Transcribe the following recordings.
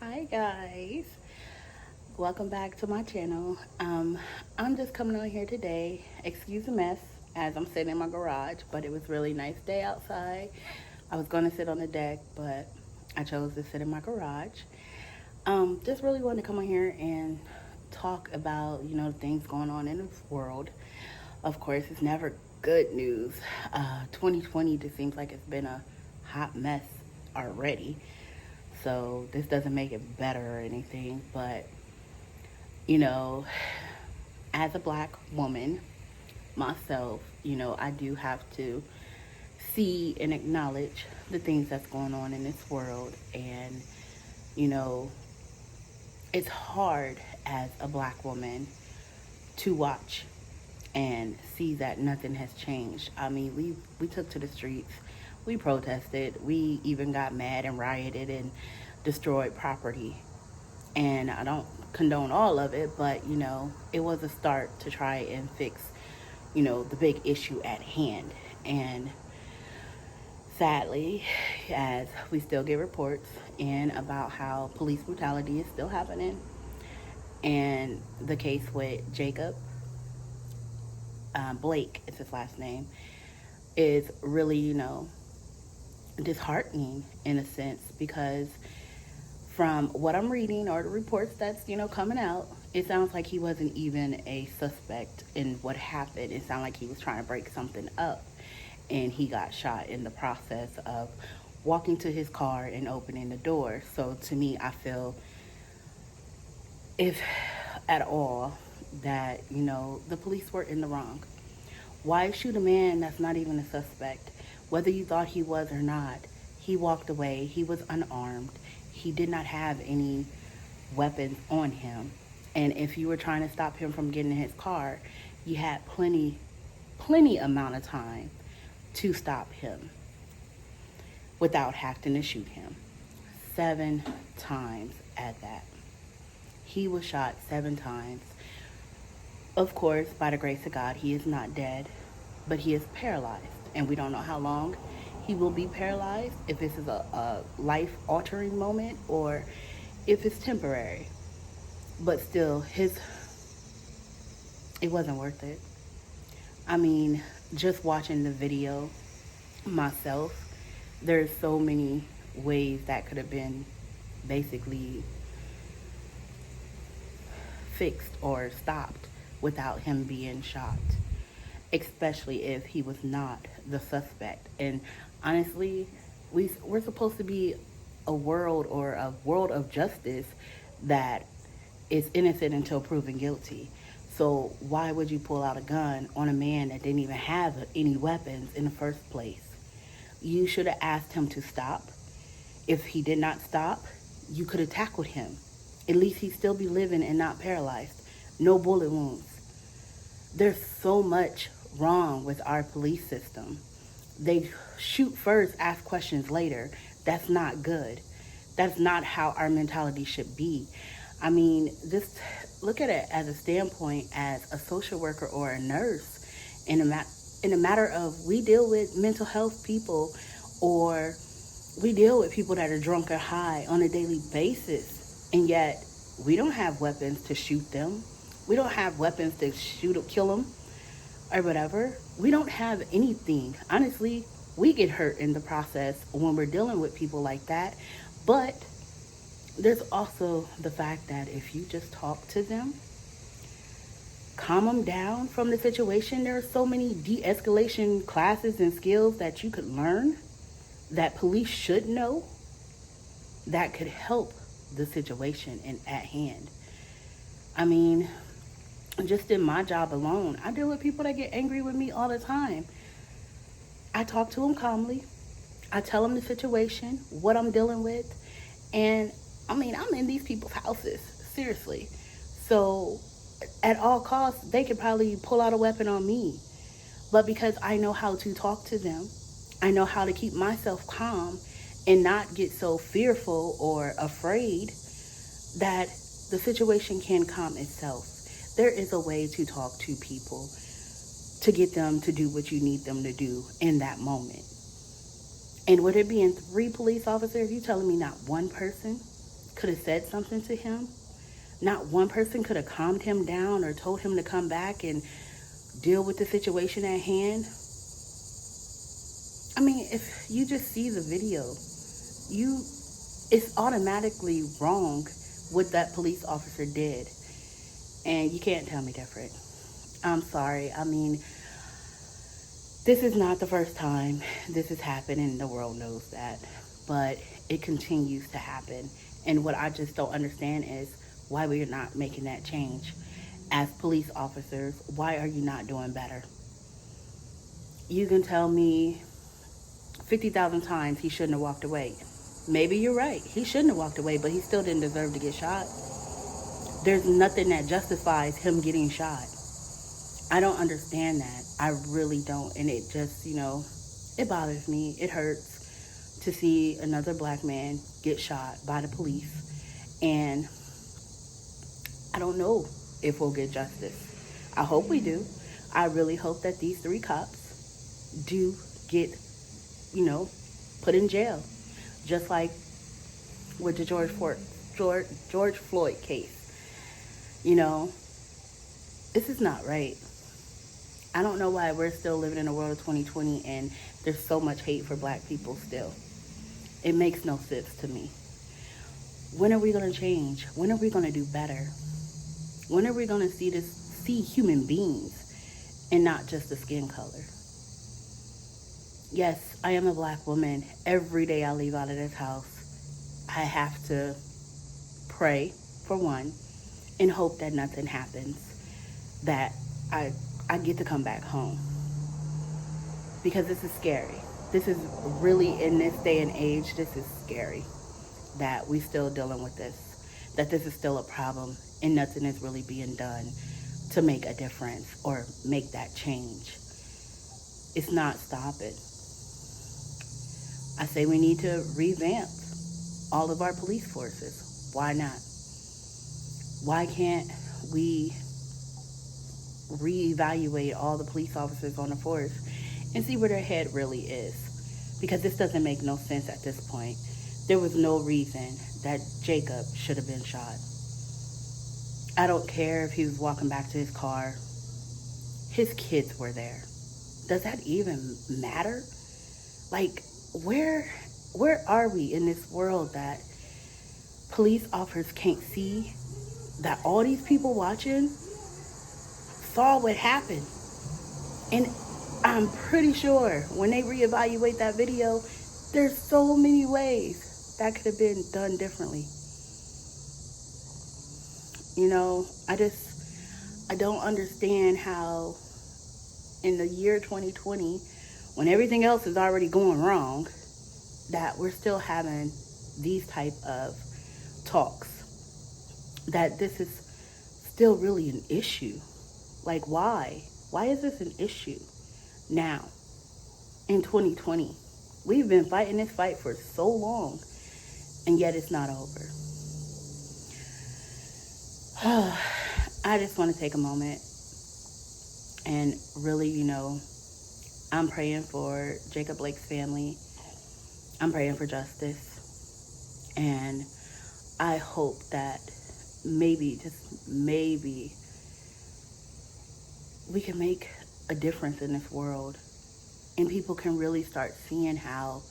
Hi guys, welcome back to my channel. I'm just coming on here today. Excuse the mess as I'm sitting in my garage, but it was really nice day outside. I was going to sit on the deck, but I chose to sit in my garage. Just really wanted to come on here and talk about things going on in this world. Of course, it's never good news. 2020 just seems like it's been a hot mess already. So this doesn't make it better or anything, but you know, as a black woman myself, I do have to see and acknowledge the things that's going on in this world. And, you know, it's hard as a black woman to watch and see that nothing has changed. I mean, we took to the streets, we protested, we even got mad and rioted and destroyed property. And I don't condone all of it, but it was a start to try and fix, the big issue at hand. And sadly, as we still get reports in about how police brutality is still happening, and the case with Jacob Blake is his last name, is really, disheartening in a sense, because from what I'm reading or the reports that's, coming out, it sounds like he wasn't even a suspect in what happened. It sounded like he was trying to break something up and he got shot in the process of walking to his car and opening the door. So to me, I feel, if at all, that, the police were in the wrong. Why shoot a man that's not even a suspect? Whether you thought he was or not, he walked away. He was unarmed. He did not have any weapons on him. And if you were trying to stop him from getting in his car, you had plenty amount of time to stop him without having to shoot him. 7 times at that. He was shot 7 times. Of course, by the grace of God, he is not dead, but he is paralyzed. And we don't know how long he will be paralyzed, if this is a life-altering moment or if it's temporary. But still, it wasn't worth it. I mean, just watching the video myself, there's so many ways that could have been basically fixed or stopped without him being shot, especially if he was not the suspect. And honestly, we're supposed to be a world of justice that is innocent until proven guilty. So why would you pull out a gun on a man that didn't even have any weapons in the first place? You should have asked him to stop. If he did not stop, you could have tackled him. At least he'd still be living and not paralyzed. No bullet wounds. There's so much wrong with our police system. They shoot first, ask questions later. That's not good. That's not how our mentality should be. I mean, just look at it as a standpoint as a social worker or a nurse. In a matter of, we deal with mental health people, or we deal with people that are drunk or high on a daily basis, and yet we don't have weapons to shoot them. We don't have weapons to kill them, or whatever. We don't have anything. Honestly, we get hurt in the process when we're dealing with people like that. But there's also the fact that if you just talk to them, calm them down from the situation, there are so many de-escalation classes and skills that you could learn that police should know that could help the situation at hand. I mean, just in my job alone, I deal with people that get angry with me all the time. I talk to them calmly. I tell them the situation, what I'm dealing with. And I mean, I'm in these people's houses, seriously. So at all costs, they could probably pull out a weapon on me. But because I know how to talk to them, I know how to keep myself calm and not get so fearful or afraid, that the situation can calm itself. There is a way to talk to people to get them to do what you need them to do in that moment. And with it being 3 police officers, you telling me not one person could have said something to him. Not one person could have calmed him down or told him to come back and deal with the situation at hand. I mean, if you just see the video, you it's automatically wrong what that police officer did. And you can't tell me different. I'm sorry. I mean, this is not the first time this has happened, and the world knows that. But it continues to happen. And what I just don't understand is why we're not making that change. As police officers, why are you not doing better? You can tell me 50,000 times he shouldn't have walked away. Maybe you're right. He shouldn't have walked away, but he still didn't deserve to get shot. There's nothing that justifies him getting shot. I don't understand that. I really don't. And it just, it bothers me. It hurts to see another black man get shot by the police. And I don't know if we'll get justice. I hope we do. I really hope that these 3 cops do get, put in jail. Just like with the George Floyd case. This is not right. I don't know why we're still living in a world of 2020 and there's so much hate for black people still. It makes no sense to me. When are we going to change? When are we going to do better? When are we going to see human beings and not just the skin color? Yes, I am a black woman. Every day I leave out of this house, I have to pray, for one, and hope that nothing happens, that I get to come back home. Because this is scary. This is really, in this day and age, this is scary that we still dealing with this, that this is still a problem and nothing is really being done to make a difference or make that change. It's not stopping. I say we need to revamp all of our police forces. Why not? Why can't we reevaluate all the police officers on the force and see where their head really is? Because this doesn't make no sense at this point. There was no reason that Jacob should have been shot. I don't care if he was walking back to his car. His kids were there. Does that even matter? Like, where are we in this world that police officers can't see that all these people watching saw what happened? And I'm pretty sure when they reevaluate that video, there's so many ways that could have been done differently. I don't understand how in the year 2020, when everything else is already going wrong, that we're still having these type of talks, that this is still really an issue. Like, why? Why is this an issue now in 2020? We've been fighting this fight for so long, and yet it's not over. I just want to take a moment and really, I'm praying for Jacob Blake's family. I'm praying for justice. And I hope that maybe, just maybe, we can make a difference in this world. And people can really start seeing how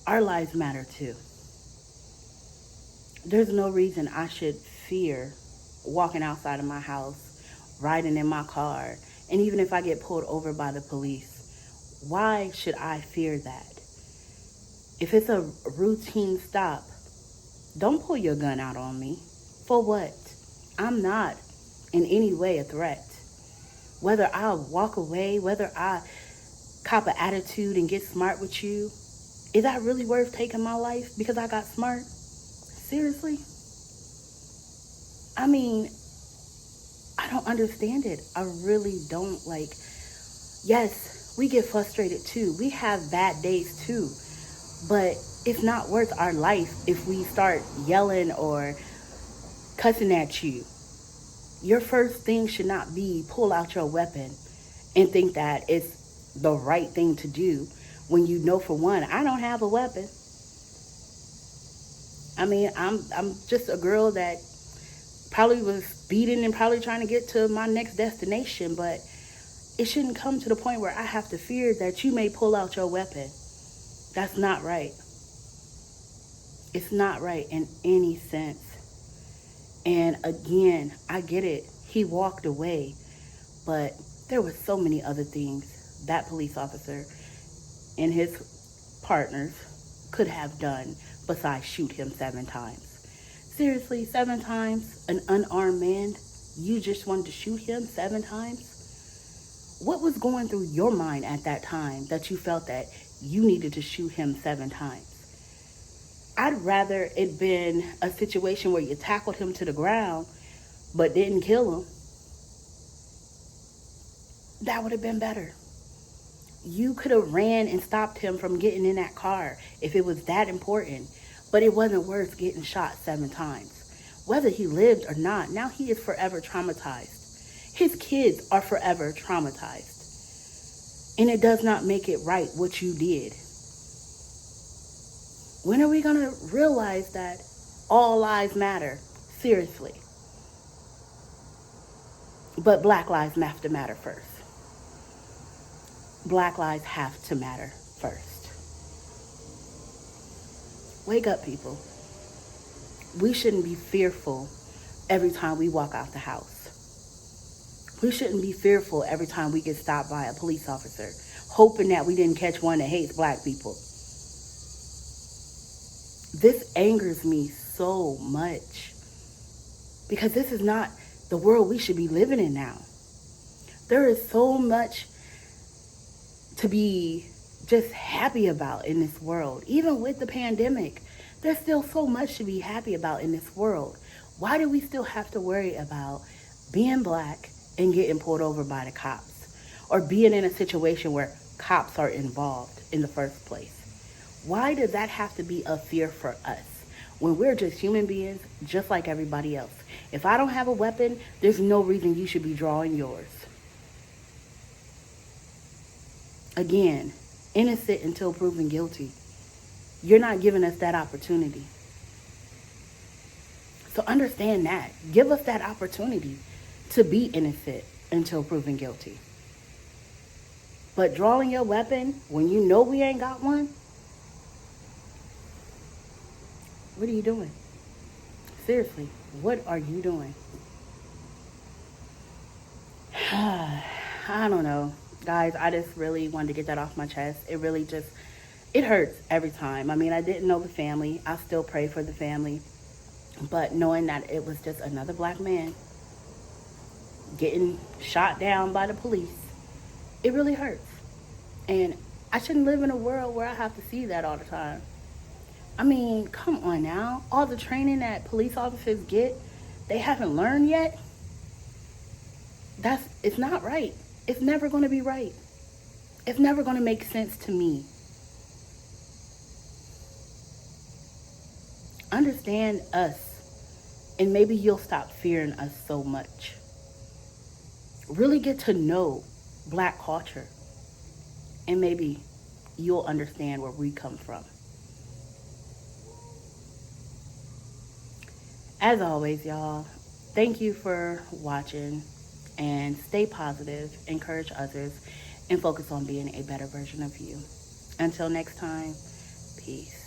our lives matter too. There's no reason I should fear walking outside of my house, riding in my car, and even if I get pulled over by the police, why should I fear that? If it's a routine stop, don't pull your gun out on me. For what? I'm not in any way a threat. Whether I walk away, whether I cop an attitude and get smart with you, is that really worth taking my life because I got smart? Seriously? I mean, I don't understand it. I really don't. Yes, we get frustrated too. We have bad days too. But it's not worth our life if we start yelling or cussing at you. Your first thing should not be pull out your weapon and think that it's the right thing to do when you know, for one, I don't have a weapon. I mean, I'm just a girl that probably was speeding and probably trying to get to my next destination, but it shouldn't come to the point where I have to fear that you may pull out your weapon. That's not right. It's not right in any sense. And again, I get it. He walked away, but there were so many other things that police officer and his partners could have done besides shoot him 7 times. Seriously, 7 times? An unarmed man? You just wanted to shoot him 7 times? What was going through your mind at that time that you felt that you needed to shoot him 7 times? I'd rather it been a situation where you tackled him to the ground but didn't kill him. That would have been better. You could have ran and stopped him from getting in that car if it was that important, but it wasn't worth getting shot 7 times. Whether he lived or not, now he is forever traumatized. His kids are forever traumatized. And it does not make it right what you did. When are we going to realize that all lives matter? Seriously. But Black lives have to matter first. Black lives have to matter first. Wake up, people. We shouldn't be fearful every time we walk out the house. We shouldn't be fearful every time we get stopped by a police officer, hoping that we didn't catch one that hates black people. This angers me so much because this is not the world we should be living in now. There is so much to be just happy about in this world. Even with the pandemic, there's still so much to be happy about in this world. Why do we still have to worry about being black and getting pulled over by the cops, or being in a situation where cops are involved in the first place? Why does that have to be a fear for us when we're just human beings just like everybody else? If I don't have a weapon, there's no reason you should be drawing yours. Again, innocent until proven guilty. You're not giving us that opportunity. So understand that. Give us that opportunity to be innocent until proven guilty. But drawing your weapon when you know we ain't got one? What are you doing? Seriously, what are you doing? I don't know. Guys, I just really wanted to get that off my chest. It hurts every time. I mean, I didn't know the family. I still pray for the family. But knowing that it was just another black man getting shot down by the police, it really hurts. And I shouldn't live in a world where I have to see that all the time. I mean, come on now. All the training that police officers get, they haven't learned yet? It's not right. It's never going to be right. It's never going to make sense to me. Understand us, and maybe you'll stop fearing us so much. Really get to know black culture, and maybe you'll understand where we come from. As always, y'all, thank you for watching, and stay positive, encourage others, and focus on being a better version of you. Until next time, peace.